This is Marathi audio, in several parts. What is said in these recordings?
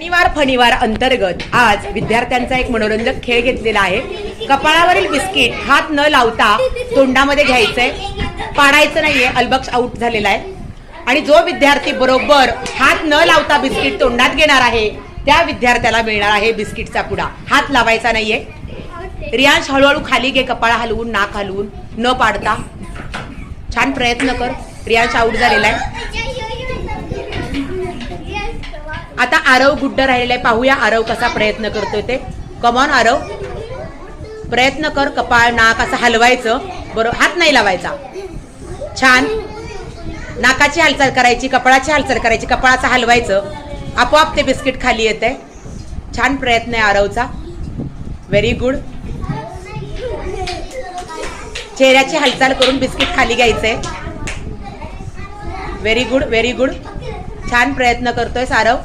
शनिवार फणीवार अंतर्गत आज विद्यार्थ्यांचा एक मनोरंजक खेळ घेतलेला आहे। कपाळावरील बिस्किट हात न लावता तोंडामध्ये घ्यायचंय, पाडायचं नाहीये, अलबक्ष आउट झालेला आहे। आणि जो विद्यार्थी बरोबर हात न लावता बिस्किट तोंडात घेणार आहे त्या विद्यार्थ्याला मिळणार आहे बिस्किटचा पुडा। हात लावायचा नाहीये। रियांश हळूहळू खाली घे, कपाळ हलवून, नाक हलवून, न पाडता। छान प्रयत्न कर। रियांश आउट झालेला आहे। आता आरव गुड्ड राहिलेला आहे, पाहूया आरव कसा प्रयत्न करतोय ते। कमॉन आरव, प्रयत्न कर। कपाळ नाक असं हलवायचं, बरोबर, हात नाही लावायचा। छान, नाकाची हालचाल करायची, कपाळाची हालचाल करायची, कपाळाचं हलवायचं, आपोआप ते बिस्किट खाली येते। छान प्रयत्न आहे आरवचा, व्हेरी गुड। चेहऱ्याची हालचाल करून बिस्किट खाली घ्यायचंय, व्हेरी गुड व्हेरी गुड। छान प्रयत्न करतोय Aarav,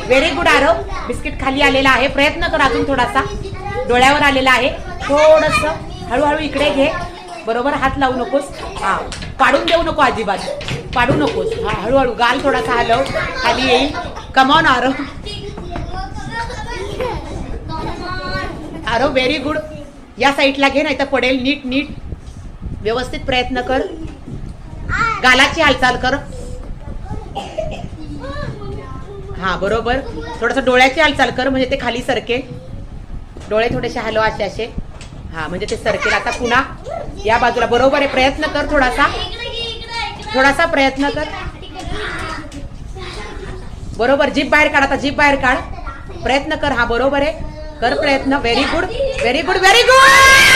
very good Aarav. Biscuit खाली आलेला आहे, प्रयत्न कर अजून थोडासा। डोळ्यावर आलेला आहे, थोडस हळूहळू इकडे घे, बरोबर, हात लावू नकोस। हा, पाडून देऊ नको, अजिबात पाडू नकोस। हा, हळूहळू गाल थोडासा हलव, खाली येईल। Come on Aarav, Aarav very good. या साईडला घे, नाही तर पडेल। नीट नीट व्यवस्थित प्रयत्न कर, गालाची हालचाल कर। हा, बरोबर। थोडस डोळ्याची हालचाल कर, म्हणजे ते खाली सरकेल। डोळे थोडेसे हलव, असे असे, हा, म्हणजे ते सरकेल। आता पुन्हा या बाजूला, बरोबर आहे। प्रयत्न कर, थोडासा थोडासा प्रयत्न कर, बरोबर। जीभ बाहेर काढ, आता जीभ बाहेर काढ, प्रयत्न कर। हा, बरोबर आहे, कर प्रयत्न, very good very good very good.